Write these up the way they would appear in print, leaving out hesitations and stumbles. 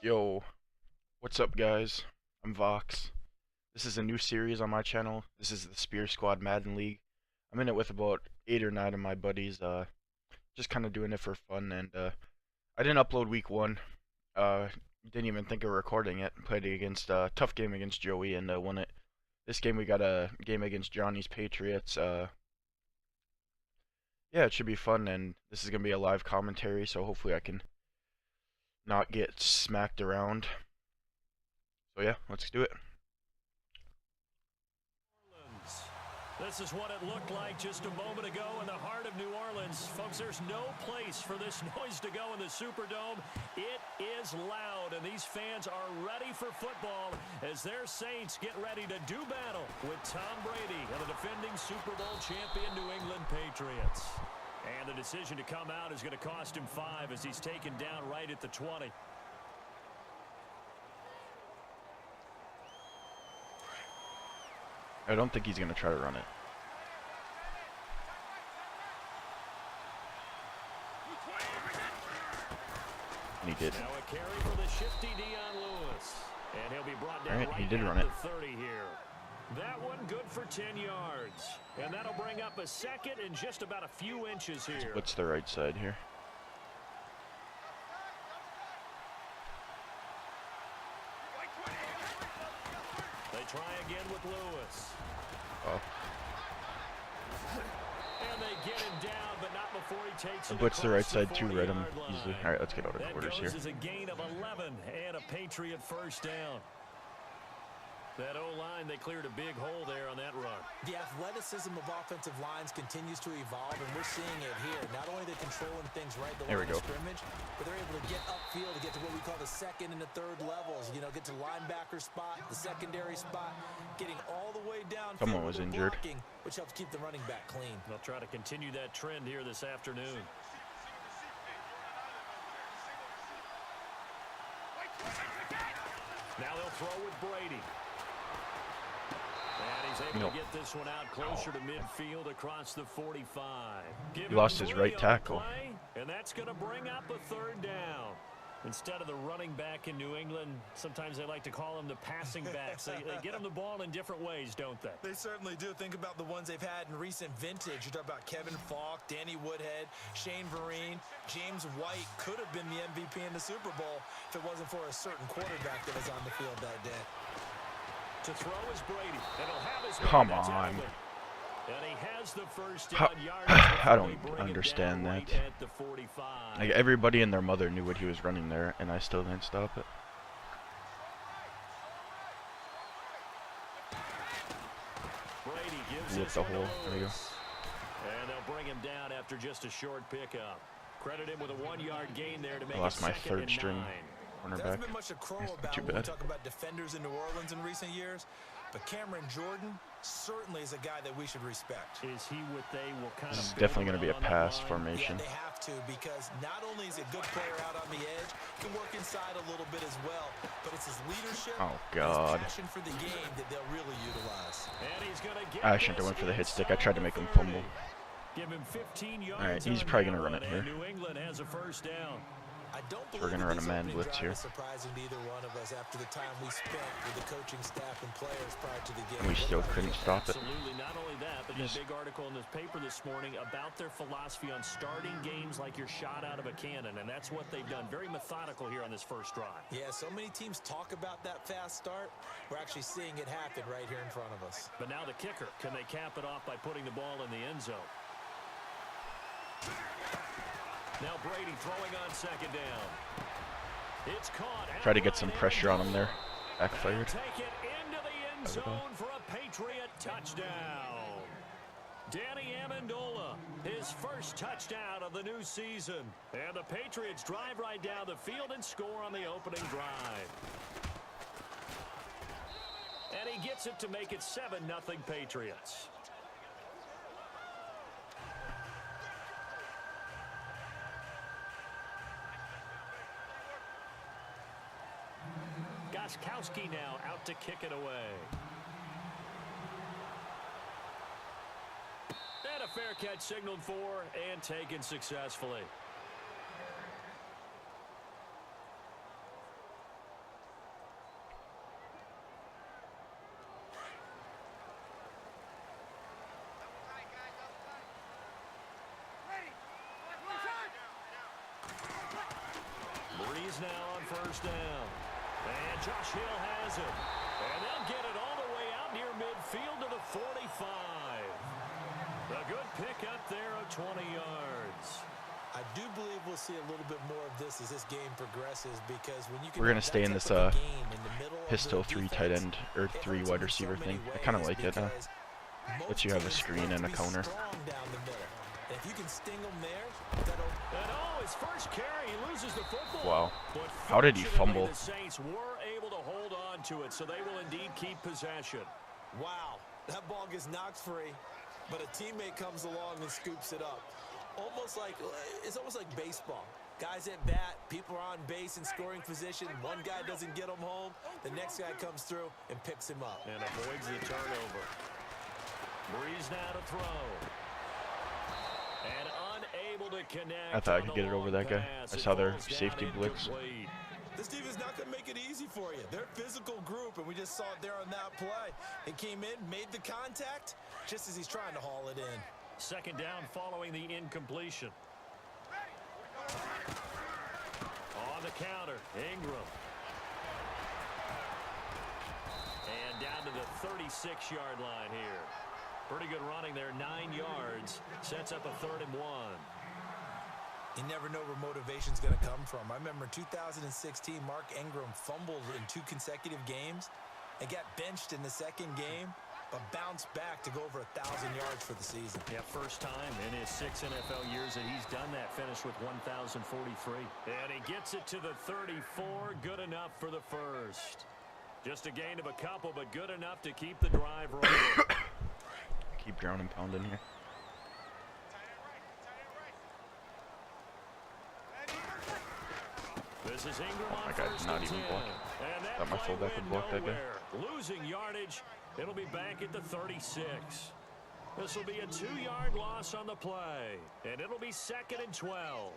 Yo, what's up guys? I'm Vox. This is a new series on my channel. This is the Spier Squad Madden League. I'm in it with about 8 or 9 of my buddies, just kind of doing it for fun, and I didn't upload week 1. Didn't even think of recording it. Played it against a tough game against Joey and won it. This game we got a game against Johnny's Patriots. Yeah, it should be fun, and this is going to be a live commentary, so hopefully I can not get smacked around. So yeah, let's do it. This is what it looked like just a moment ago in the heart of New Orleans. Folks, there's no place for this noise to go in the Superdome. It is loud, and these fans are ready for football as their Saints get ready to do battle with Tom Brady and the defending Super Bowl champion New England Patriots. And the decision to come out is going to cost him 5 as he's taken down right at the 20. I don't think he's going to try to run it. And he did. Now a carry for the shifty Dion Lewis. And he'll be brought down Alright, right he did at run it. the 30 here. That one good for 10 yards. And that'll bring up a second and just about a few inches here. What's the right side here? They try again with Lewis. Oh. And they get him down, but not before he takes it. Blitz the right across side too, read him 40-yard line. easily. Alright, let's get out of That quarters goes here. as a gain of 11 and a Patriot first down. That O-line, they cleared a big hole there on that run. The athleticism of offensive lines continues to evolve, and we're seeing it here. Not only are they controlling things right at the line of scrimmage, but they're able to get upfield to get to what we call the second and the third levels. You know, get to linebacker spot, the secondary spot, getting all the way down. Someone was injured. Blocking, which helps keep the running back clean. They'll try to continue that trend here this afternoon. Now they'll throw with Brady. And he's able to get this one out closer to midfield across the 45. He lost his right tackle. And that's going to bring up a third down. Instead of the running back in New England, sometimes they like to call them the passing backs. They get them the ball in different ways, don't they? They certainly do. Think about the ones they've had in recent vintage. You talk about Kevin Falk, Danny Woodhead, Shane Vereen, James White could have been the MVP in the Super Bowl if it wasn't for a certain quarterback that was on the field that day. To throw is Brady, and he'll have his Come man. on. And he has the first down yardage. I don't understand that. Right at the 45. Like, everybody and their mother knew what he was running there, and I still didn't stop it. Brady gives With this the one to hole. There you go. Lewis. And they'll bring him down after just a short pickup. Credit him with a 1-yard gain there to make I lost it my second third and string 9. There cornerback. hasn't been much to crow Not about too when we bad. talk about defenders in New Orleans in recent years, but Cameron Jordan certainly is a guy that we should respect. Is he what they will kind This of is definitely going to be a build around pass on that line? formation. Yeah, they have to, because not only is he a good player out on the edge, he can work inside a little bit as well, but it's his leadership Oh, and God. his passion for the game that they'll really utilize. And he's gonna get I shouldn't have went for the hit stick. I tried to make him fumble. Give him 15 yards. Alright, he's on probably that gonna run one, it here. and New England has a first down. I don't So we're believe gonna that run a this man opening blitz drive here. is surprising to either one of us after the time we spent with the coaching staff and players prior to the game. And we still couldn't stop it. Absolutely. Not only that, but that big article in this paper this morning about their philosophy on starting games like you're shot out of a cannon, and that's what they've done. Very methodical here on this first drive. Yeah, so many teams talk about that fast start. We're actually seeing it happen right here in front of us. But now the kicker, can they cap it off by putting the ball in the end zone? Now Brady throwing on second down. It's caught. Try to get some pressure on him there. Backfired. Take it into the end zone for a Patriot touchdown. Danny Amendola, his first touchdown of the new season. And the Patriots drive right down the field and score on the opening drive. And he gets it to make it 7-0 Patriots. Goskowski now out to kick it away. And a fair catch signaled for and taken successfully. Breeze now on first down. And Josh Hill has it. And they'll get it all the way out near midfield to the 45. A good pickup there of 20 yards. I do believe we'll see a little bit more of this as this game progresses, because when you can We're gonna stay in this pistol 3 tight end or 3 wide receiver thing. I kind of like it. Lets you have a screen and a counter. If you can sting them there, his first carry, he loses the football. Wow. How did he fumble? The Saints were able to hold on to it, so they will indeed keep possession. Wow, that ball gets knocked free, but a teammate comes along and scoops it up. It's almost like baseball. Guys at bat, people are on base in scoring position. One guy doesn't get him home, the next guy comes through and picks him up. And avoids the turnover. Breeze now to throw. And unable to connect. I thought I could get it over that guy. I saw their safety blitz. This team is not going to make it easy for you. They're a physical group, and we just saw it there on that play. He came in, made the contact, just as he's trying to haul it in. Second down following the incompletion. On the counter, Ingram. And down to the 36-yard line here. Pretty good running there, 9 yards. Sets up a 3rd and 1. You never know where motivation's going to come from. I remember in 2016, Mark Ingram fumbled in 2 consecutive games and got benched in the second game, but bounced back to go over 1,000 yards for the season. Yeah, first time in his 6 NFL years that he's done that, finished with 1,043. And he gets it to the 34, good enough for the first. Just a gain of a couple, but good enough to keep the drive rolling. Keep drowning pound in here. This is Ingram Oh on my God, first not and even 10. blocking. And that Thought my play fullback went would block that guy. nowhere. Losing yardage. It'll be back at the 36. This will be a 2-yard loss on the play. And it'll be 2nd and 12.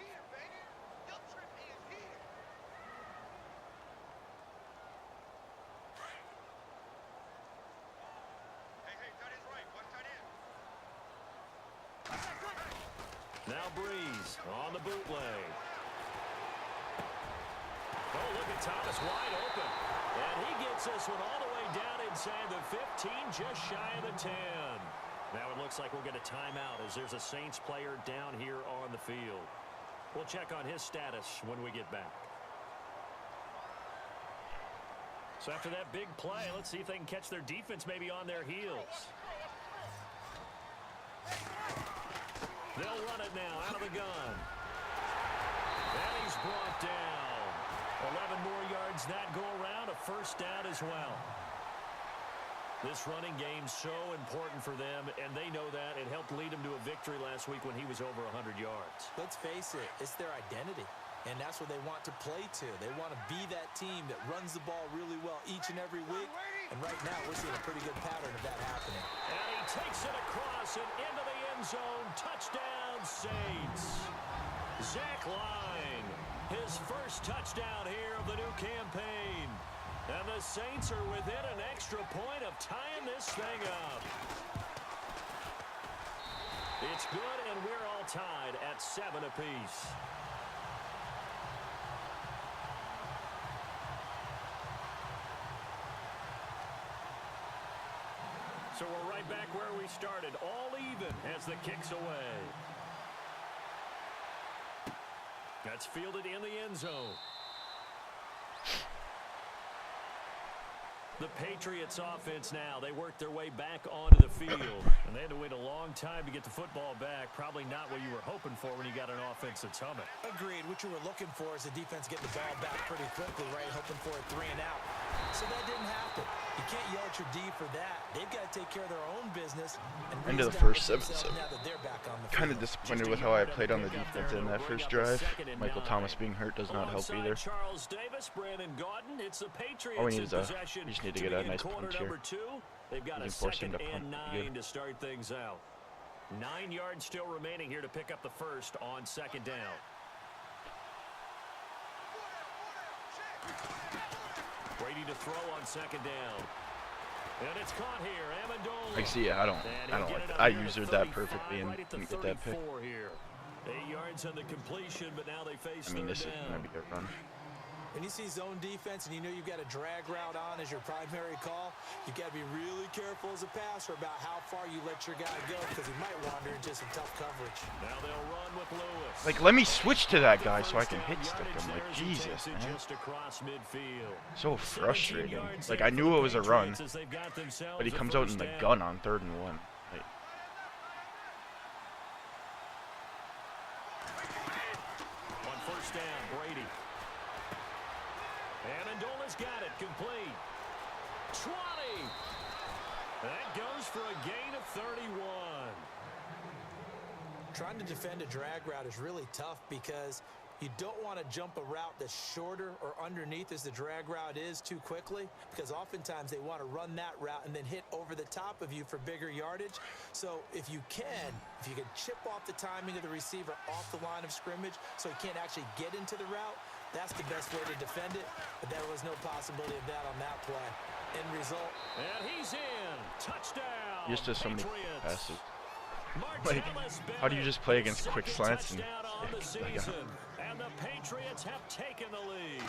Now Breeze on the bootleg. Oh, look at Thomas wide open. And he gets this one all the way down inside the 15, just shy of the 10. Now it looks like we'll get a timeout as there's a Saints player down here on the field. We'll check on his status when we get back. So after that big play, let's see if they can catch their defense maybe on their heels. They'll run it now out of the gun. And he's brought down. 11 more yards that go around, a first down as well. This running game's so important for them, and they know that. It helped lead them to a victory last week when he was over 100 yards. Let's face it, it's their identity, and that's what they want to play to. They want to be that team that runs the ball really well each and every week, and right now we're seeing a pretty good pattern of that happening. And he takes it across and into the end zone. Touchdown, Saints. Zach Line, his first touchdown here of the new campaign. And the Saints are within an extra point of tying this thing up. It's good, and we're all tied at 7 apiece. So we're right back where we started, all even as the kick's away. That's fielded in the end zone. The Patriots offense now, they worked their way back onto the field. And they had to wait a long time to get the football back. Probably not what you were hoping for when you got an offense that's humming. Agreed. What you were looking for is the defense getting the ball back pretty quickly, right? Hoping for a 3 and out. So that didn't happen. You can't yell at your D for that. They've got to take care of their own business. And Into the first 7. Now that they're back on the Kind of field. disappointed with how I played on the defense in that first drive. Michael Thomas being hurt does not help either. Charles Davis, Brandon Gaudin, it's the Patriots All we need is in we possession just need to get a nice quarter punch here. number 2. They've got We a can force him 2nd to punt and pretty 9 good. to start things out. 9 yards still remaining here to pick up the first on 2nd down. Brady to throw on 2nd down. And it's caught here. Amendola. Like, see, I don't like that. I used that perfectly and right at the didn't get that pick. 34 here. 8 yards on the completion, but now they face I mean, third this is down. gonna be a run. When you see zone defense and you know you've got a drag route on as your primary call, you've got to be really careful as a passer about how far you let your guy go because he might wander into some tough coverage. Now they'll run with Lewis. Like, let me switch to that guy so I can hit stick him. Like, Jesus, man. So frustrating. Like, I knew it was a run, but he comes out in the gun on 3rd and 1. Like, on 1st down, Brady. Amendola's got it, complete. 20. That goes for a gain of 31. Trying to defend a drag route is really tough because you don't want to jump a route that's shorter or underneath as the drag route is too quickly, because oftentimes they want to run that route and then hit over the top of you for bigger yardage. So if you can chip off the timing of the receiver off the line of scrimmage so he can't actually get into the route, that's the best way to defend it. But there was no possibility of that on that play. End result. And he's in. Touchdown. used to so many passes. Like, how do you just play against quick slants and And the Patriots have taken the lead.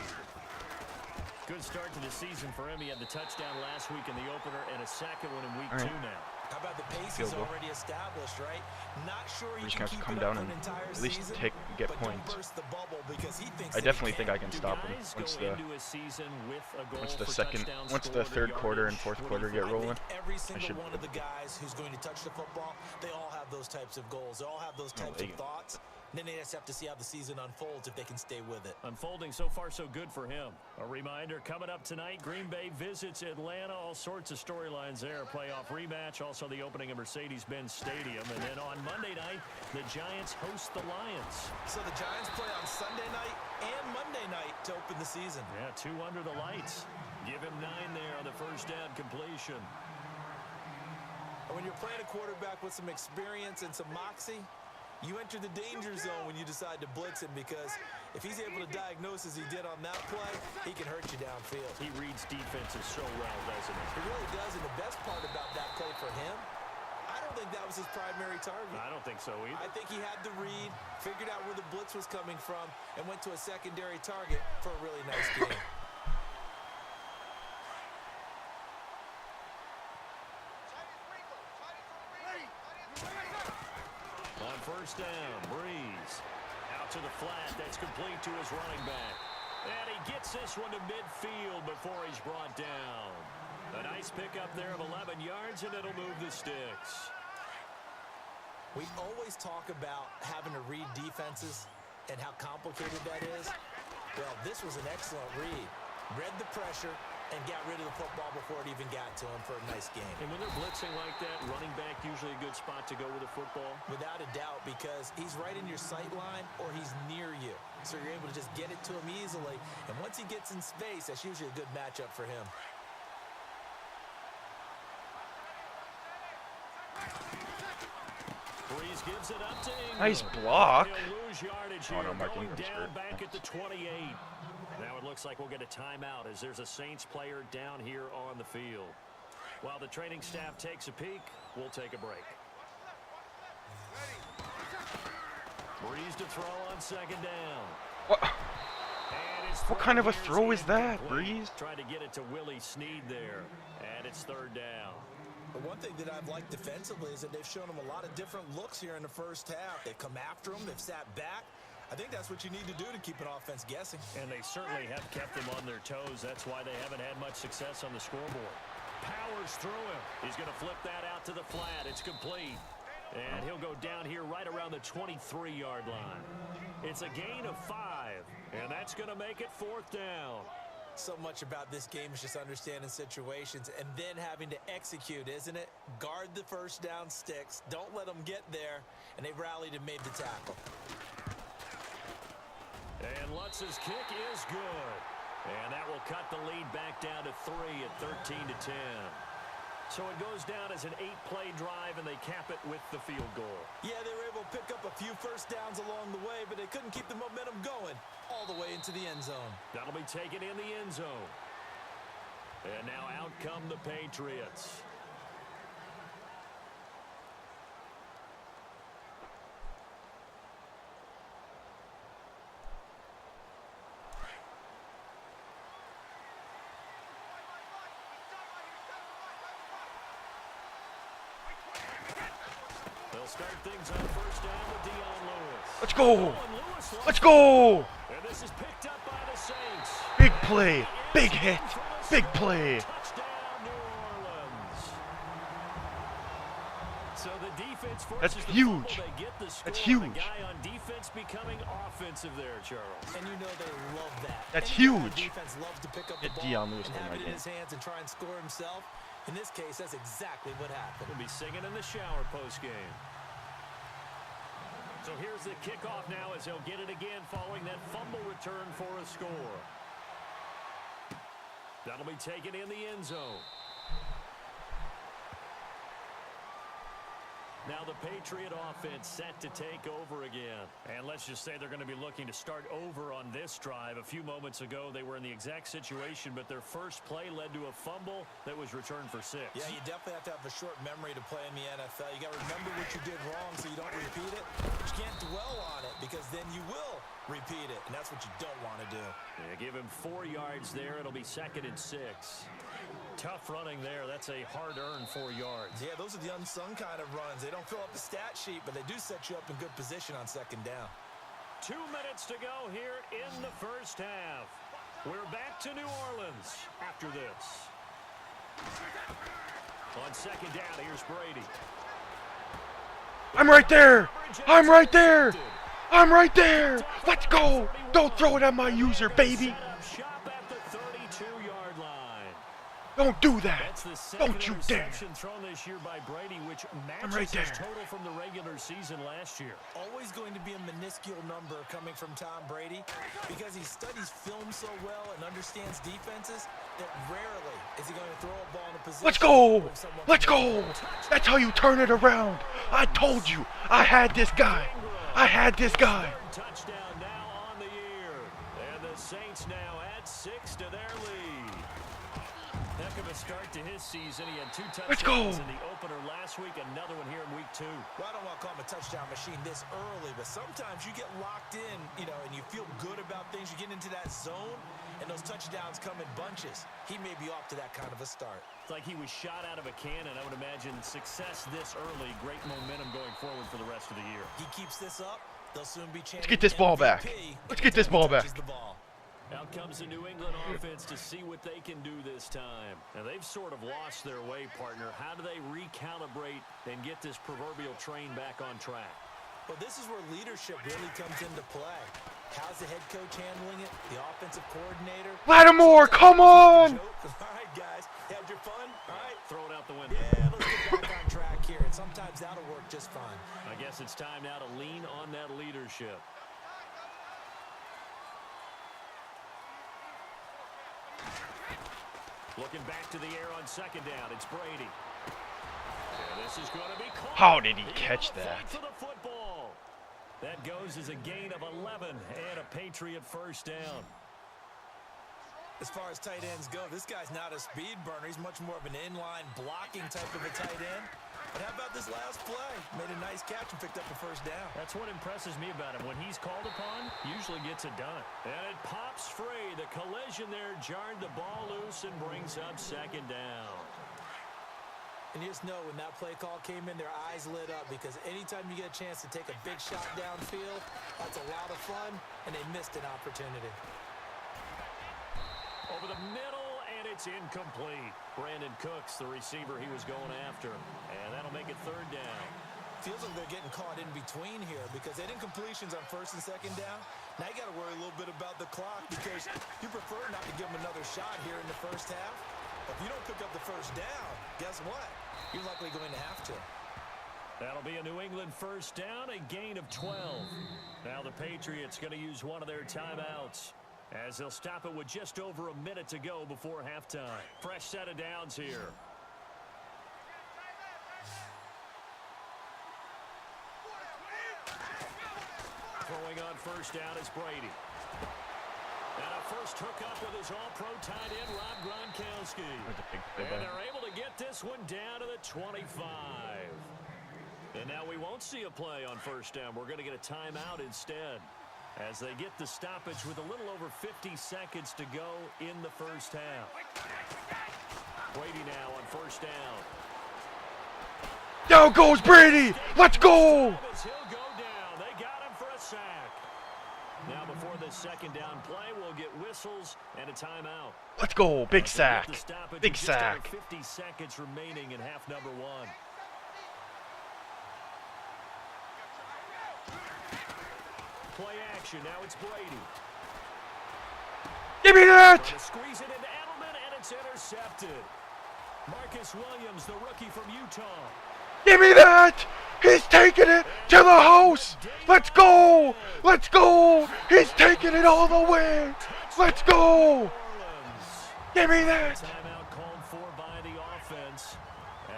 Good start to the season for him. He had the touchdown last week in the opener and a second one in week 2 now. How about the pace is already established, right? Not sure you can keep come down and at least get points. I definitely think I can stop him once the third quarter and fourth quarter get rolling. Every single one of the guys who's going to touch the football, they all have those types of goals. They all have those types of thoughts. Then they just have to see how the season unfolds if they can stay with it. Unfolding so far so good for him. A reminder, coming up tonight, Green Bay visits Atlanta. All sorts of storylines there. Playoff rematch, also the opening of Mercedes-Benz Stadium. And then on Monday night, the Giants host the Lions. So the Giants play on Sunday night and Monday night to open the season. Yeah, 2 under the lights. Give him 9 there on the first down completion. When you're playing a quarterback with some experience and some moxie, you enter the danger zone when you decide to blitz him, because if he's able to diagnose as he did on that play, he can hurt you downfield. He reads defenses so well, doesn't he? He really does, and the best part about that play for him, I don't think that was his primary target. I don't think so either. I think he had the read, figured out where the blitz was coming from, and went to a secondary target for a really nice game. First down, Breeze. Out to the flat, that's complete to his running back. And he gets this one to midfield before he's brought down. A nice pickup there of 11 yards, and it'll move the sticks. We always talk about having to read defenses and how complicated that is. Well, this was an excellent read. Read the pressure and got rid of the football before it even got to him for a nice game. And when they're blitzing like that, running back usually a good spot to go with the football? Without a doubt, because he's right in your sight line or he's near you. So you're able to just get it to him easily. And once he gets in space, that's usually a good matchup for him. Breeze gives it up to Ingram. Nice block. He'll lose yardage here, going down back at the 28. Now it looks like we'll get a timeout as there's a Saints player down here on the field. While the training staff takes a peek, we'll take a break. Breeze to throw on second down. What kind of a throw is that, Breeze? Tried to get it to Willie Snead there, and it's third down. The one thing that I've liked defensively is that they've shown him a lot of different looks here in the first half. They've come after him, they've sat back. I think that's what you need to do to keep an offense guessing. And they certainly have kept them on their toes. That's why they haven't had much success on the scoreboard. Powers through him. He's going to flip that out to the flat. It's complete. And he'll go down here right around the 23-yard line. It's a gain of 5, and that's going to make it fourth down. So much about this game is just understanding situations and then having to execute, isn't it? Guard the first down sticks. Don't let them get there. And they rallied and made the tackle. And Lutz's kick is good. And that will cut the lead back down to 3 at 13-10. So it goes down as an 8-play drive, and they cap it with the field goal. Yeah, they were able to pick up a few first downs along the way, but they couldn't keep the momentum going all the way into the end zone. That'll be taken in the end zone. And now out come the Patriots. start things on first down with Dion Lewis. Let's go. Let's go. And this is picked up by the Saints. Big play. Big hit. Big play. Touchdown, New Orleans. So the defense That's forces the huge. fumble. They get the score. That's huge. The guy on defense becoming offensive there, Charles. And you know they love that. That's Any guy on huge. defense loves to pick up the Get ball Dion Lewis and on have my it in game. his hands and try and score himself. In this case, that's exactly what happened. We'll be singing in the shower post-game. So here's the kickoff now as he'll get it again following that fumble return for a score. That'll be taken in the end zone. Now the Patriot offense set to take over again. And let's just say they're going to be looking to start over on this drive. A few moments ago, they were in the exact situation, but their first play led to a fumble that was returned for 6. Yeah, you definitely have to have a short memory to play in the NFL. You got to remember what you did wrong so you don't repeat it. But you can't dwell on it because then you will repeat it, and that's what you don't want to do. Yeah, give him 4 yards there. It'll be 2nd and 6. Tough running there. That's a hard-earned 4 yards. Yeah, those are the unsung kind of runs. They don't fill up the stat sheet, but they do set you up in good position on 2nd down. 2 minutes to go here in the first half. We're back to New Orleans after this. On 2nd down, here's Brady. I'm right there. I'm right there. I'm right there. Let's go. Don't throw it at my user, baby. Shop at the 32-yard line. Don't do that. That's the Don't you dare. interception thrown this year by Brady, which I'm matches right his there. total from the regular season last year. Always going to be a minuscule number coming from Tom Brady because he studies film so well and understands defenses that rarely is he going to throw a ball in a position. Let's go. where someone Let's can go. make it. That's how you turn it around. I told you. I had this guy. I had this guy. Third touchdown now on the year. And the Saints now add 6 to their lead. Heck of a start to his season. He had 2 Let's go. touchdowns in the opener last week, another one here in week 2. Well, I don't want to call him a touchdown machine this early, but sometimes you get locked in, and you feel good about things. You get into that zone, and those touchdowns come in bunches. He may be off to that kind of a start. It's like he was shot out of a cannon. I would imagine success this early, great momentum going forward for the rest of the year. He keeps this up, they'll soon be Let's get this ball back. Let's get this ball back. Out comes the New England offense to see what they can do this time. Now, they've sort of lost their way, partner. How do they recalibrate and get this proverbial train back on track? Well, this is where leadership really comes into play. How's the head coach handling it? The offensive coordinator? Lattimore, come on! All right, guys. You had your fun? All right. Throw it out the window. Yeah, let's get back on track here. And sometimes that'll work just fine. I guess it's time now to lean on that leadership. Looking back to the air on 2nd down. It's Brady. And this is going to be caught. How did he catch that? For the football. That goes as a gain of 11 and a Patriot first down. As far as tight ends go, this guy's not a speed burner. He's much more of an inline blocking type of a tight end. But how about this last play? Made a nice catch and picked up the first down. That's what impresses me about him. When he's called upon, usually gets it done. And it pops free. The collision there jarred the ball loose and brings up 2nd down. And you just know when that play call came in, their eyes lit up because anytime you get a chance to take a big shot downfield, that's a lot of fun, and they missed an opportunity. Over the middle, and it's incomplete. Brandon Cooks, the receiver he was going after. And that'll make it 3rd down. Feels like they're getting caught in between here because they did incompletions on 1st and 2nd down. Now you got to worry a little bit about the clock because you prefer not to give them another shot here in the first half. If you don't pick up the first down, guess what? You're likely going to have to. That'll be a New England first down, a gain of 12. Now the Patriots going to use one of their timeouts as they'll stop it with just over a minute to go before halftime. Fresh set of downs here. Throwing on first down is Brady. And a first hookup with his all-pro tight end, Rob Gronkowski. And they're able to get this one down to the 25. And now we won't see a play on first down. We're going to get a timeout instead as they get the stoppage with a little over 50 seconds to go in the first half. Brady now on first down. Down goes Brady. Let's go. He'll go down. They got him for a sack. Now before this second down play, we'll get whistles and a timeout. Let's go. Big sack. Big Just sack. 50 seconds remaining in half number one. Play action. Now it's Brady. Give me that. Squeeze it into Edelman, and it's intercepted. Marcus Williams, the rookie from Utah. Give me that. He's taking it to the house. Let's go. Let's go. He's taking it all the way. Let's go. Give me that. Timeout called for by the offense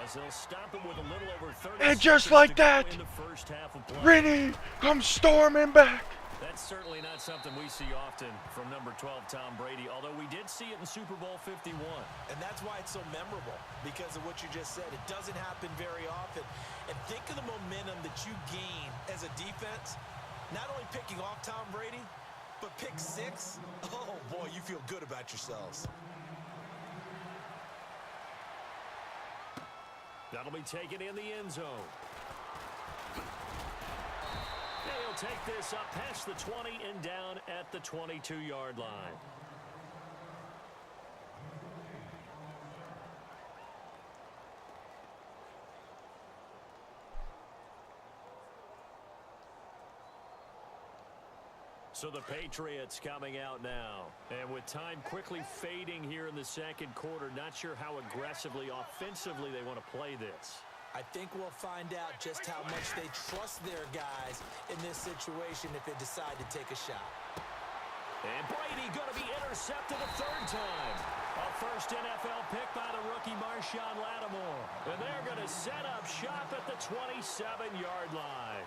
as they'll stop him with a little over 30 And just seconds like to go that, in the first half of play. Brady comes storming back. That's certainly not something we see often from number 12, Tom Brady, although we did see it in Super Bowl 51. And that's why it's so memorable, because of what you just said. It doesn't happen very often. And think of the momentum that you gain as a defense, not only picking off Tom Brady, but pick 6. Oh, boy, you feel good about yourselves. That'll be taken in the end zone. He'll take this up past the 20 and down at the 22-yard line. So the Patriots coming out now. And with time quickly fading here in the second quarter, not sure how aggressively, offensively they want to play this. I think we'll find out just how much they trust their guys in this situation if they decide to take a shot. And Brady going to be intercepted a third time. A first NFL pick by the rookie Marshawn Lattimore. And they're going to set up shop at the 27-yard line.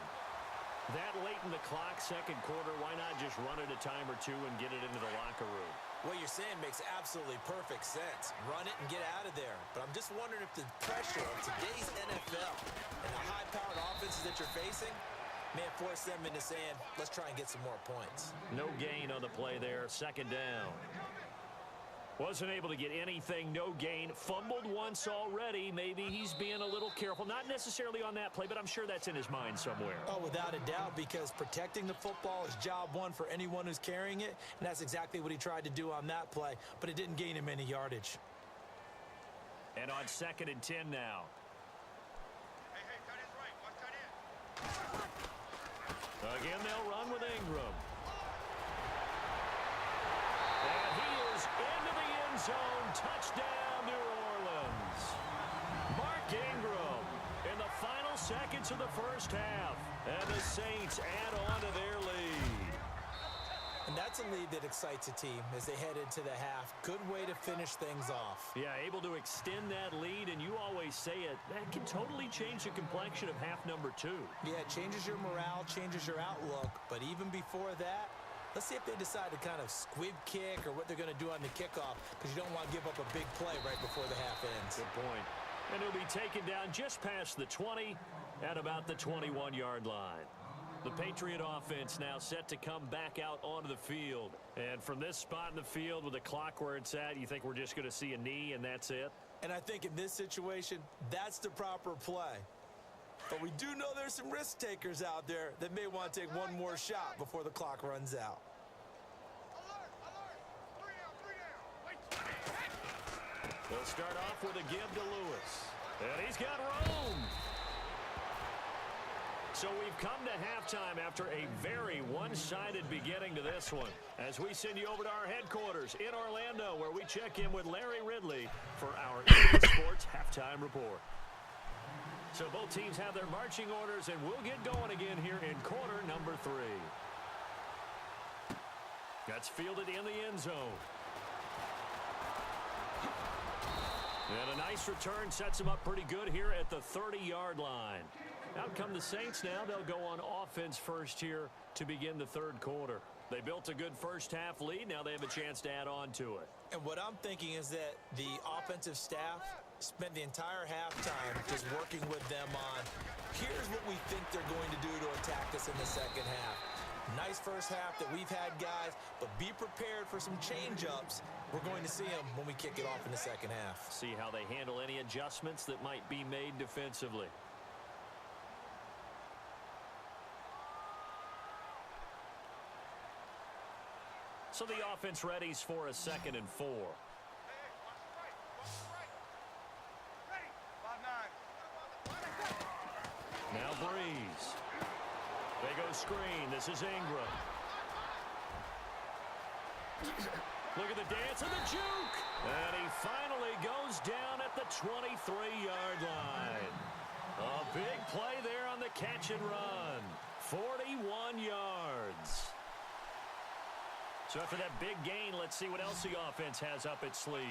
That late in the clock, second quarter, why not just run it a time or two and get it into the locker room? What you're saying makes absolutely perfect sense. Run it and get out of there. But I'm just wondering if the pressure of today's NFL and the high-powered offenses that you're facing may force them into saying, let's try and get some more points. No gain on the play there, second down. Wasn't able to get anything, no gain. Fumbled once already. Maybe he's being a little careful. Not necessarily on that play, but I'm sure that's in his mind somewhere. Oh, without a doubt, because protecting the football is job one for anyone who's carrying it, and that's exactly what he tried to do on that play, but it didn't gain him any yardage. And on 2nd and 10 now. Hey, tight end's right. Watch tight end. Again, they'll run with Ingram. And he is into the end zone. Touchdown, New Orleans. Mark Ingram in the final seconds of the first half. And the Saints add on to their lead. And that's a lead that excites a team as they head into the half. Good way to finish things off. Yeah, able to extend that lead, and you always say it, that can totally change the complexion of half number 2. Yeah, it changes your morale, changes your outlook. But even before that, let's see if they decide to kind of squib kick or what they're going to do on the kickoff, because you don't want to give up a big play right before the half ends. Good point. And he'll be taken down just past the 20 at about the 21-yard line. The Patriot offense now set to come back out onto the field. And from this spot in the field with the clock where it's at, you think we're just going to see a knee and that's it? And I think in this situation, that's the proper play. But we do know there's some risk takers out there that may want to take one more shot before the clock runs out. They'll start off with a give to Lewis. And he's got room. So we've come to halftime after a very one-sided beginning to this one. As we send you over to our headquarters in Orlando, where we check in with Larry Ridley for our Eagles Sports Halftime Report. So both teams have their marching orders, and we'll get going again here in quarter number 3. That's fielded in the end zone. And a nice return sets them up pretty good here at the 30-yard line. Out come the Saints now. They'll go on offense first here to begin the third quarter. They built a good first half lead. Now they have a chance to add on to it. And what I'm thinking is that the offensive staff spent the entire halftime just working with them on, here's what we think they're going to do to attack us in the second half. Nice first half that we've had, guys, but be prepared for some change-ups. We're going to see them when we kick it off in the second half. See how they handle any adjustments that might be made defensively. So the offense readies for a 2nd and 4. Now Breeze. They go screen. This is Ingram. Look at the dance and the juke. And he finally goes down at the 23-yard line. A big play there on the catch and run. 41 yards. So after that big gain, let's see what else the offense has up its sleeve.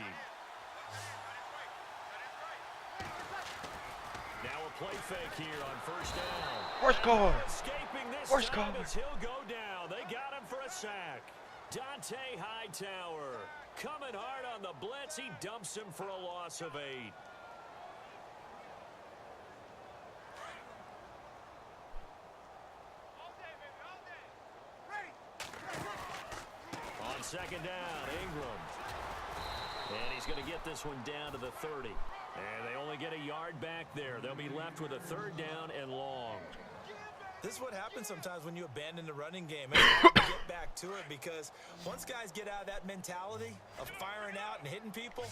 Now a play fake here on 1st down. Force guard. Escaping this Force time guard. as he'll go down. They got him for a sack. Dante Hightower coming hard on the blitz. He dumps him for a loss of 8. On 2nd down, Ingram. And he's going to get this one down to the 30. And they only get a yard back there. They'll be left with a 3rd down and long. This is what happens sometimes when you abandon the running game. It's hard to get back to it because once guys get out of that mentality of firing out and hitting people,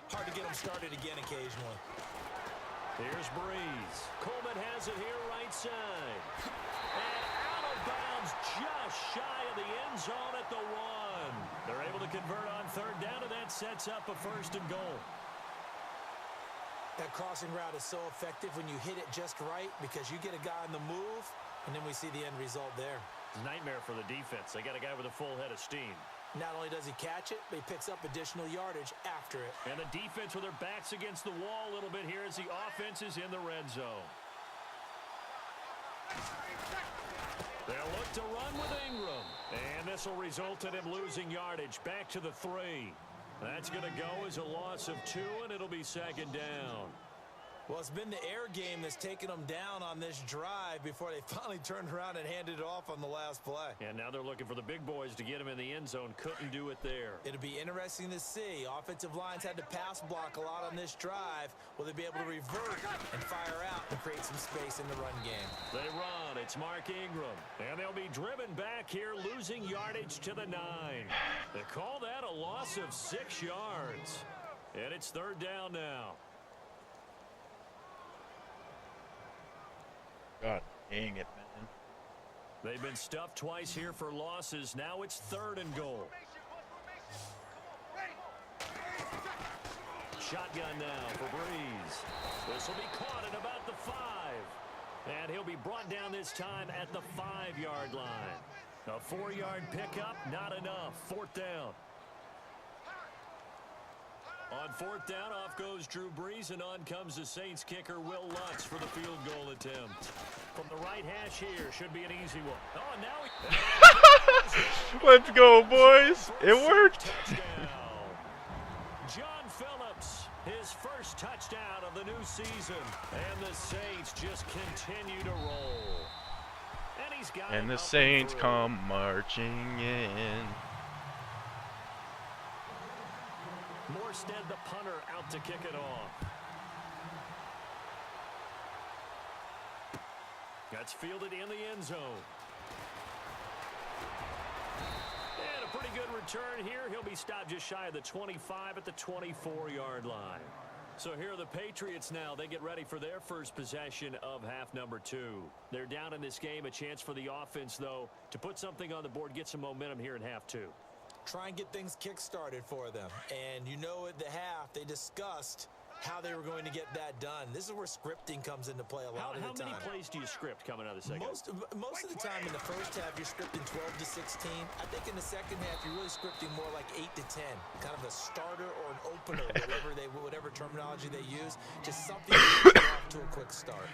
hard to get them started again occasionally. Here's Breeze. Coleman has it here right side. And out of bounds just shy of the end zone at the 1. They're able to convert on 3rd down, and that sets up a 1st and goal. That crossing route is so effective when you hit it just right because you get a guy on the move, and then we see the end result there. Nightmare for the defense. They got a guy with a full head of steam. Not only does he catch it, but he picks up additional yardage after it. And the defense with their backs against the wall a little bit here as the offense is in the red zone. They'll look to run with Ingram. And this will result in him losing yardage back to the 3. That's going to go as a loss of 2, and it'll be 2nd down. Well, it's been the air game that's taken them down on this drive before they finally turned around and handed it off on the last play. And now they're looking for the big boys to get him in the end zone. Couldn't do it there. It'll be interesting to see. Offensive lines had to pass block a lot on this drive. Will they be able to revert and fire out and create some space in the run game? They run. It's Mark Ingram. And they'll be driven back here, losing yardage to the 9. They call that a loss of 6 yards. And it's 3rd down now. God dang it, man. They've been stuffed twice here for losses. Now it's 3rd and goal. Shotgun now for Breeze. This will be caught at about the 5. And he'll be brought down this time at the 5-yard line. A 4-yard pickup, not enough. 4th down. On 4th down, off goes Drew Brees, and on comes the Saints kicker, Will Lutz, for the field goal attempt. From the right hash here, should be an easy one. Oh, now he... Let's go, boys. It worked. Touchdown. John Phillips, his first touchdown of the new season. And the Saints just continue to roll. And he's got And it the up Saints through. come marching in. Morstead, the punter, out to kick it off. That's fielded in the end zone. And a pretty good return here. He'll be stopped just shy of the 25 at the 24-yard line. So here are the Patriots now. They get ready for their first possession of half number 2. They're down in this game. A chance for the offense, though, to put something on the board, get some momentum here in half 2. Try and get things kick-started for them. And you know at the half, they discussed how they were going to get that done. This is where scripting comes into play a lot of the time. How many plays do you script coming out of the second? Most of the time in the first half, you're scripting 12 to 16. I think in the second half, you're really scripting more like 8 to 10. Kind of a starter or an opener, whatever terminology they use. Just something to get off to a quick start.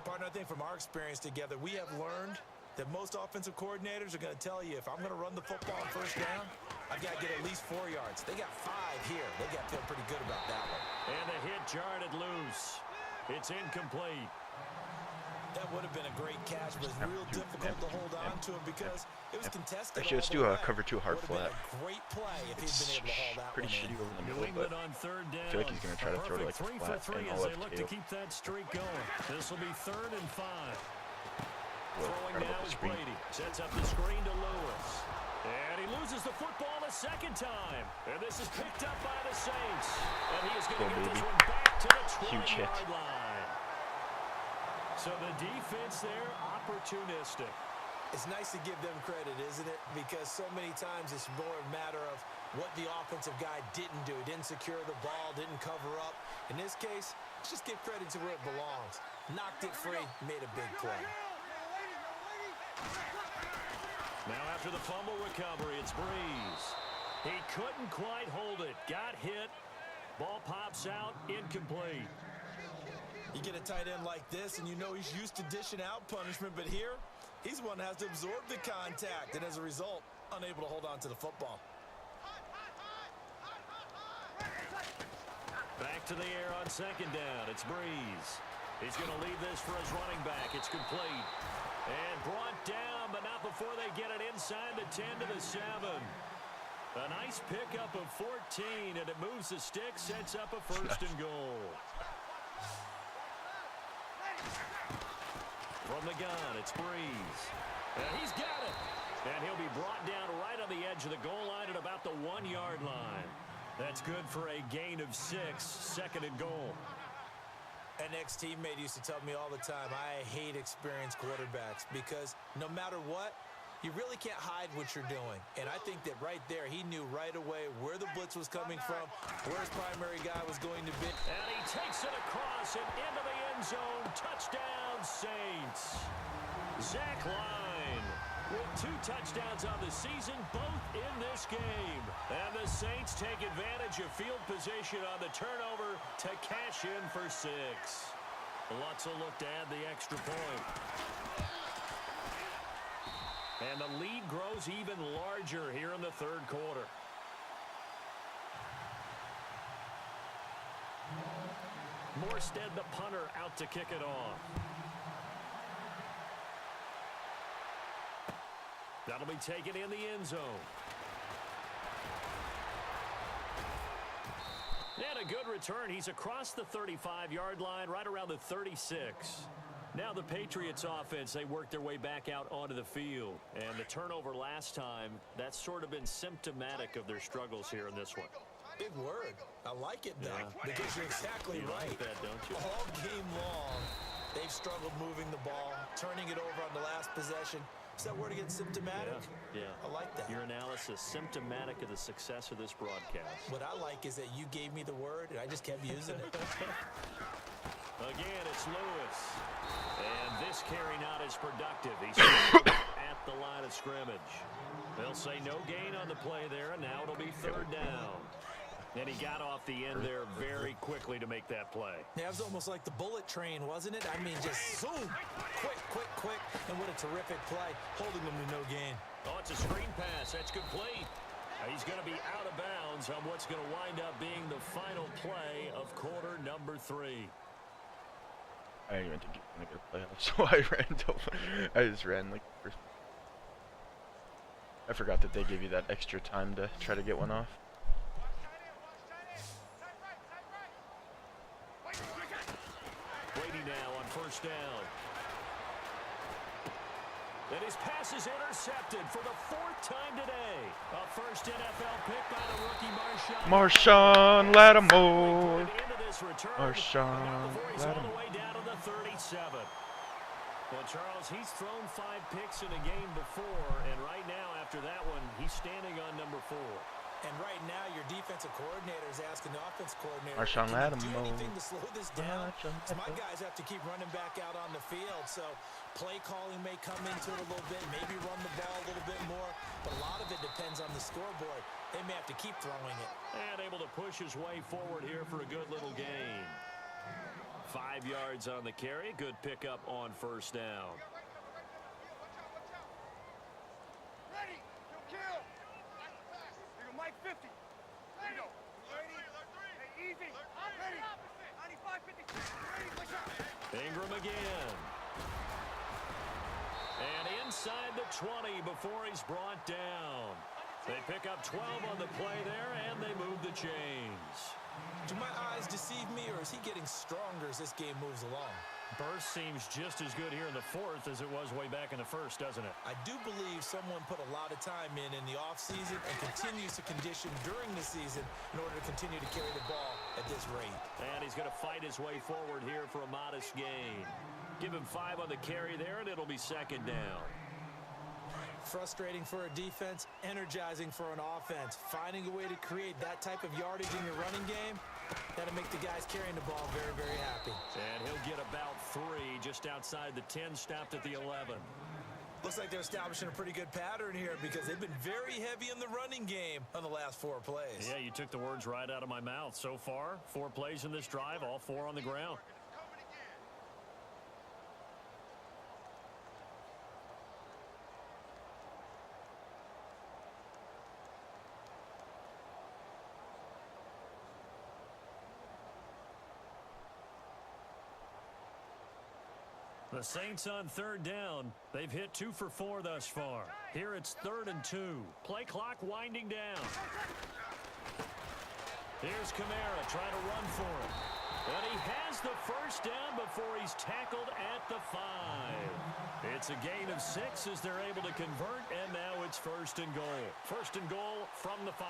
Partner, I think from our experience together, we have learned that most offensive coordinators are going to tell you, if I'm going to run the football on 1st down, I've got to get at least 4 yards. They got 5 here. They got to feel pretty good about that one. And the hit jarred it loose. It's incomplete. That would have been a great catch, but it's real difficult to hold on to him because it was contested. Actually, let's all do the a way. cover 2 hard Would have flat. been a great play if he'd It's been able to haul that pretty one shitty in. over the New middle, England but on 3rd down. I feel like he's going to try to throw to like Perfect 3 the for flat 3 and as all they that look to keep that streak going. This will be 3rd and 5. Throwing right now above the is screen. Brady. Sets up the screen to Lewis. And he loses the football a second time. And this is picked up by the Saints. And he is going to get this one back to the 20-yard line. So the defense there, opportunistic. It's nice to give them credit, isn't it? Because so many times it's more a matter of what the offensive guy didn't do. He didn't secure the ball, didn't cover up. In this case, let's just give credit to where it belongs. Knocked it free, made a big play. Now after the fumble recovery, it's Breeze. He couldn't quite hold it. Got hit. Ball pops out, incomplete. You get a tight end like this, and you know he's used to dishing out punishment, but here, he's the one that has to absorb the contact, and as a result, unable to hold on to the football. Back to the air on second down. It's Breeze. He's going to leave this for his running back. It's complete. And brought down, but not before they get it inside the 10 to the 7. A nice pickup of 14, and it moves the stick, sets up a first and goal. From the gun, it's Breeze. And he's got it. And he'll be brought down right on the edge of the goal line at about the 1-yard line. That's good for a gain of 6, second and goal. An ex-teammate used to tell me all the time, I hate experienced quarterbacks because no matter what, you really can't hide what you're doing. And I think that right there, he knew right away where the blitz was coming from, where his primary guy was going to be. And he takes it across and into the end zone. Touchdown, Saints. Zach Line with 2 touchdowns on the season, both in this game. And the Saints take advantage of field position on the turnover to cash in for 6. Lutz will look to add the extra point. And the lead grows even larger here in the third quarter. Morstead, the punter, out to kick it off. That'll be taken in the end zone. And a good return. He's across the 35-yard line, right around the 36. Now the Patriots offense, they work their way back out onto the field. And the turnover last time, that's sort of been symptomatic of their struggles here in this one. Big word. I like it, though, because you're exactly right. Like that, don't you? All game long, they've struggled moving the ball, turning it over on the last possession. Is that word again, symptomatic? Yeah. I like that. Your analysis, symptomatic of the success of this broadcast. What I like is that you gave me the word, and I just kept using it. Again, it's Lewis. And this carry not as productive. He's at the line of scrimmage. They'll say no gain on the play there, and now it'll be third down. And he got off the end there very quickly to make that play. Yeah, it was almost like the bullet train, wasn't it? I mean, just zoom, quick, and what a terrific play, holding them to no gain. Oh, it's a screen pass. That's complete. He's going to be out of bounds on what's going to wind up being the final play of quarter number 3. I didn't even think you were going to get a play off, so I ran over. I just ran like first. I forgot that they gave you that extra time to try to get one off. Brady now on first down. And his pass is intercepted for the 4th time today. A first NFL pick by the rookie Marshawn. Marshawn Lattimore. Marshawn Lattimore. All the way down to the 37. Well, Charles, he's thrown 5 picks in a game before, and right now, after that one, he's standing on number 4. And right now, your defensive coordinator is asking the offense coordinator, Marshawn can you do Lattimore. anything to slow this down? So my guys have to keep running back out on the field. So play calling may come into it a little bit, maybe run the ball a little bit more. But a lot of it depends on the scoreboard. They may have to keep throwing it. And able to push his way forward here for a good little gain. 5 yards on the carry. Good pickup on first down. Ready, kill. Mike 50. There you go. Ready. Hey, easy. Ready. 95, 56. Ready. Watch out. Ingram again. And inside the 20 before he's brought down. They pick up 12 on the play there, and they move the chains. Do my eyes deceive me, or is he getting stronger as this game moves along? Burst seems just as good here in the fourth as it was way back in the first, doesn't it? I do believe someone put a lot of time in the offseason and continues to condition during the season in order to continue to carry the ball at this rate. And he's going to fight his way forward here for a modest gain. Give him 5 on the carry there, and it'll be second down. Frustrating for a defense, energizing for an offense. Finding a way to create that type of yardage in your running game, that'll make the guys carrying the ball very, very happy. And he'll get about 3 just outside the 10, stopped at the 11. Looks like they're establishing a pretty good pattern here because they've been very heavy in the running game on the last 4 plays. Yeah, you took the words right out of my mouth. So far, 4 plays in this drive, all 4 on the ground. The Saints on third down. They've hit 2 for 4 thus far. Here it's 3rd and 2. Play clock winding down. Here's Kamara trying to run for him. And he has the first down before he's tackled at the 5. It's a gain of 6 as they're able to convert, and now it's 1st and goal. 1st and goal from the 5.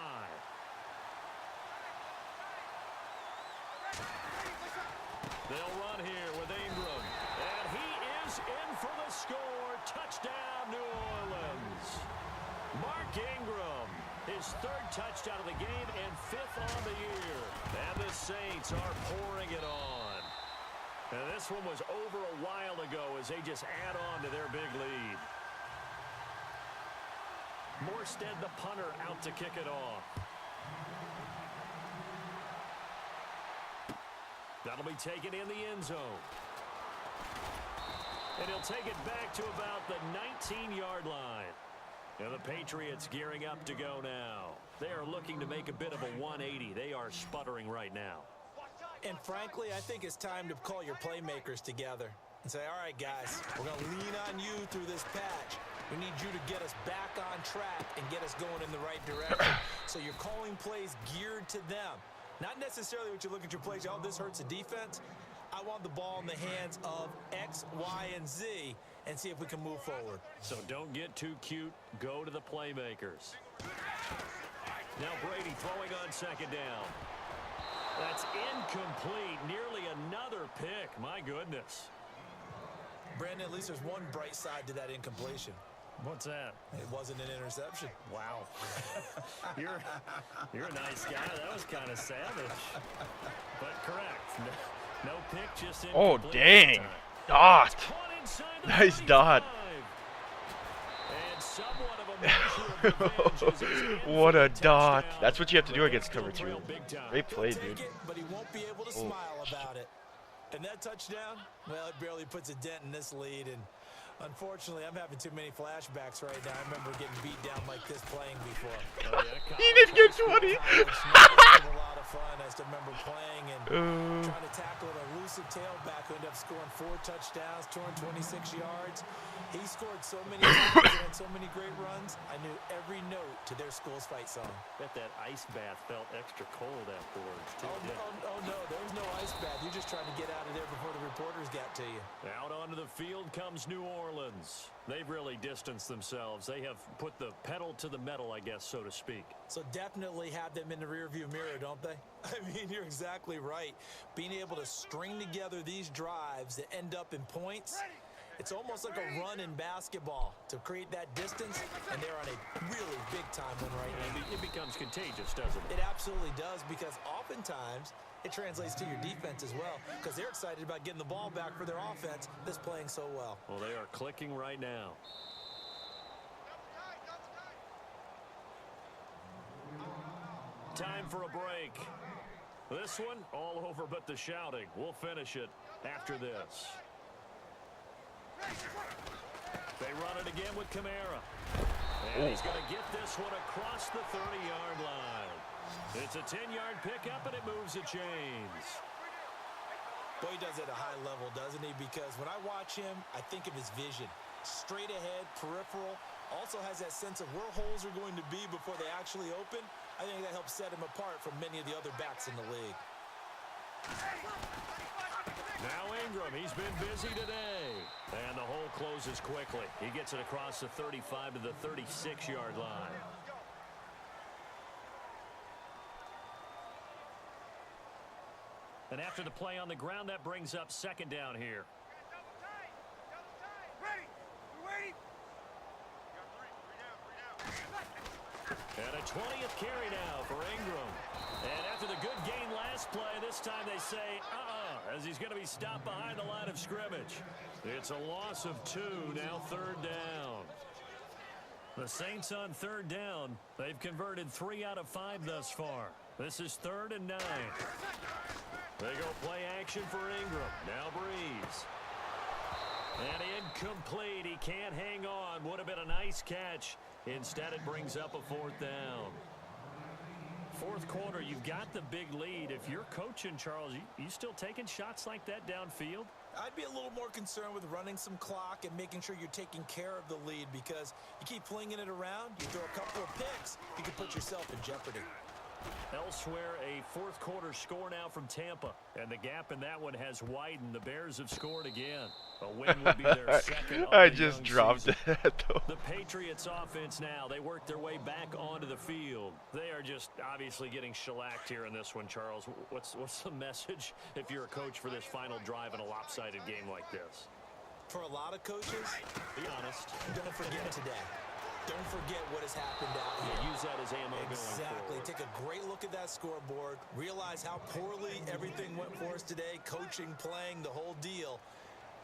They'll run here with Ingram. And he is in for the score. Touchdown, New Orleans. Mark Ingram, his 3rd touchdown of the game and 5th on the year. And the Saints are pouring it on. And this one was over a while ago as they just add on to their big lead. Morstead, the punter, out to kick it off. That'll be taken in the end zone. And he'll take it back to about the 19-yard line. And the Patriots gearing up to go now. They are looking to make a bit of a 180. They are sputtering right now. And frankly, I think it's time to call your playmakers together and say, all right, guys, we're going to lean on you through this patch. We need you to get us back on track and get us going in the right direction. So you're calling plays geared to them. Not necessarily what you look at your plays, oh, this hurts the defense. I want the ball in the hands of X, Y, and Z and see if we can move forward. So don't get too cute. Go to the playmakers. Now Brady throwing on 2nd down. That's incomplete. Nearly another pick. My goodness. Brandon, at least there's one bright side to that incompletion. What's that? It wasn't an interception. Wow. You're a nice guy. That was kind of savage. But correct. No pick, just incomplete. Oh, dang. Dot. Nice dot. And somewhat of a measure of revenge. What a dot. That's what you have to do against cover 2. Great play, dude. But he won't be able to smile about it. And that touchdown, well, it barely puts a dent in this lead. And unfortunately, I'm having too many flashbacks right now. I remember getting beat down like this playing before. Oh, yeah, He didn't get 20. It was a lot of fun. I still remember playing and trying to tackle an elusive tailback who ended up scoring 4 touchdowns, 226 yards. He scored so many times and had so many great runs. I knew every note to their school's fight song. Bet that ice bath felt extra cold afterwards, too. Oh, no, there was no ice bath. You're just trying to get out of there before the reporters got to you. Out onto the field comes New Orleans. They've really distanced themselves. They have put the pedal to the metal, I guess, so to speak. So definitely have them in the rearview mirror, don't they? I mean, you're exactly right. Being able to string together these drives that end up in points, it's almost like a run in basketball to create that distance, and they're on a really big-time one right now. It becomes contagious, doesn't it? It absolutely does, because oftentimes it translates to your defense as well, because they're excited about getting the ball back for their offense that's playing so well. Well, they are clicking right now. Time for a break. This one, all over but the shouting. We'll finish it after this. They run it again with Kamara. And he's going to get this one across the 30-yard line. It's a 10-yard pickup, and it moves the chains. Boy, he does it at a high level, doesn't he? Because when I watch him, I think of his vision. Straight ahead, peripheral. Also has that sense of where holes are going to be before they actually open. I think that helps set him apart from many of the other backs in the league. Now Ingram, he's been busy today. And the hole closes quickly. He gets it across the 35 to the 36-yard line. And after the play on the ground, that brings up second down here. Ready? You ready? And a 20th carry now for Ingram. And after the good gain last play, this time they say, as he's going to be stopped behind the line of scrimmage. It's a loss of 2, now third down. The Saints on third down. They've converted 3 out of 5 thus far. This is 3rd and 9. They go play action for Ingram. Now Breeze. And incomplete. He can't hang on. Would have been a nice catch. Instead, it brings up a 4th down. Fourth quarter, you've got the big lead. If you're coaching, Charles, you still taking shots like that downfield? I'd be a little more concerned with running some clock and making sure you're taking care of the lead, because you keep flinging it around, you throw a couple of picks, you can put yourself in jeopardy. Elsewhere, a fourth quarter score now from Tampa. And the gap in that one has widened. The Bears have scored again. A win would be their second. I just dropped that, though. The Patriots offense now, they work their way back onto the field. They are just obviously getting shellacked here in this one, Charles. What's the message if you're a coach for this final drive in a lopsided game like this? For a lot of coaches, be honest, don't forget today. Don't forget what has happened out here. Use that as ammo going Exactly. forward. Take a great look at that scoreboard. Realize how poorly everything went for us today. Coaching, playing, the whole deal.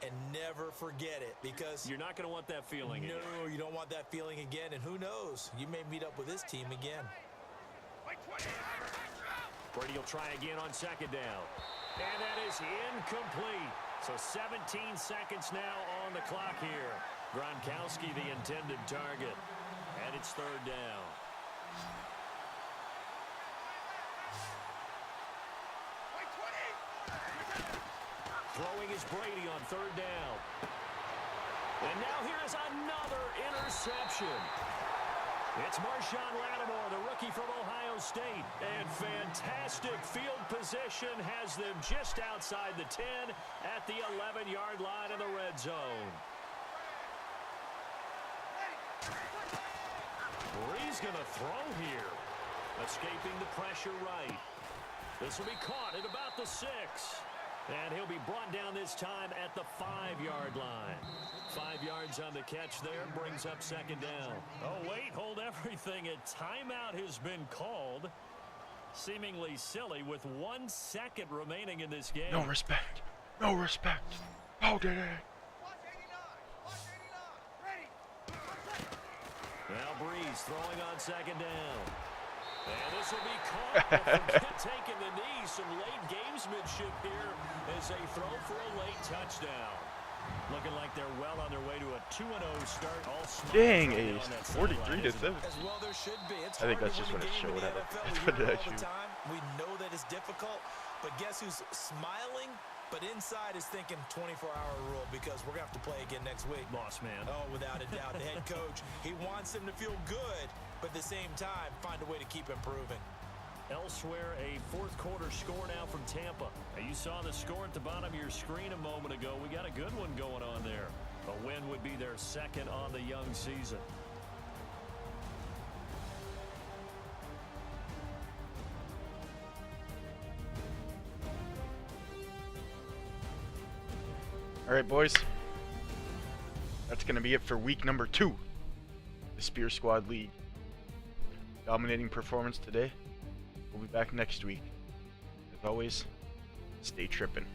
And never forget it, because you're not going to want that feeling again. No, you don't want that feeling again. And who knows? You may meet up with this team again. Brady will try again on second down. And that is incomplete. So 17 seconds now on the clock here. Gronkowski, the intended target. And it's third down. Throwing is Brady on third down. And now here is another interception. It's Marshawn Lattimore, the rookie from Ohio State. And fantastic field position has them just outside the 10 at the 11-yard line in the red zone. Breeze going to throw here. Escaping the pressure right. This will be caught at about the 6. And he'll be brought down this time at the 5-yard line. 5 yards on the catch there, brings up second down. Oh, wait, hold everything. A timeout has been called. Seemingly silly with 1 second remaining in this game. No respect. No respect. How did it? Now Breeze throwing on second down. And this will be caught. Forget taking the knee. Some late gamesmanship here as they throw for a late touchdown. Looking like they're well on their way to a 2-0 start. All dang, a 43-7. As well there should be. It's I think hard that's to just win what a it game in showed the at. NFL. That's We what hear it it all the actually. time. We know that it's difficult, but guess who's smiling? But inside is thinking 24-hour rule, because we're going to have to play again next week. Boss man. Oh, without a doubt. The head coach, he wants them to feel good, but at the same time, find a way to keep improving. Elsewhere, a fourth quarter score now from Tampa. Now, you saw the score at the bottom of your screen a moment ago. We got a good one going on there. A win would be their second on the young season. All right, boys. That's going to be it for week number 2. The Spier Squad League. Dominating performance today. We'll be back next week. As always, stay trippin'.